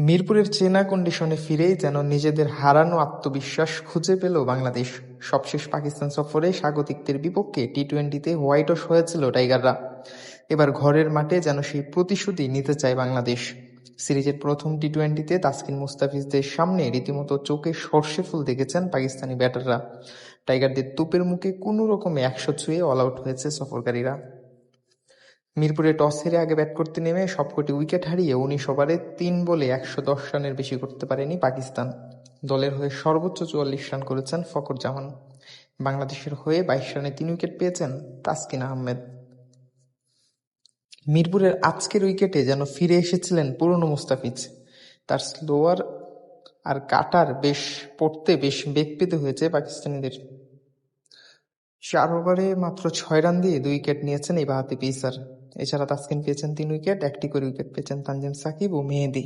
মিরপুরের চেনা কন্ডিশনে ফিরেই যেন নিজেদের হারানো আত্মবিশ্বাস খুঁজে পেল বাংলাদেশ। সবশেষ পাকিস্তান সফরে স্বাগতিকদের বিপক্ষে টি-20তে হোয়াইট ওয়াশ হয়েছিল টাইগাররা। এবার ঘরের মাঠে যেন সেই প্রতিশোধই নিতে চায় বাংলাদেশ। সিরিজের প্রথম টি-20তে তাসকিন মুস্তাফিজদের সামনে রীতিমতো চোখে সর্ষে ফুল দেখেছেন পাকিস্তানি ব্যাটাররা। টাইগারদের তোপের মুখে কোনো রকমে 100 ছুঁয়ে অল আউট হয়েছে সফরকারীরা। মিরপুরে টস হেরে আগে ব্যাট করতে নেমে সবকটি উইকেট হারিয়ে 19 ওভারে 3 বলে 110 রানের বেশি করতে পারেনি পাকিস্তান। দলের হয়ে সর্বোচ্চ 44 রান করেছেন ফখর জামান। বাংলাদেশের হয়ে 22 রানে 3 উইকেট পেয়েছেন তাসকিন আহমেদ। মিরপুরের আজকের উইকেটে যেন ফিরে এসেছিলেন পুরনো মুস্তাফিজ। তার স্লোয়ার আর কাটার বেশ বেগ পেতে হয়েছে পাকিস্তানিদের। 4 ওভারে মাত্র 6 রান দিয়ে 2 উইকেট নিয়েছেন এই বাঁহাতি পেসার। এছাড়া তাসকিন পেয়েছেন 3 উইকেট, একটি করে উইকেট পেয়েছেন তানজিম সাকিব ও মেহেদী।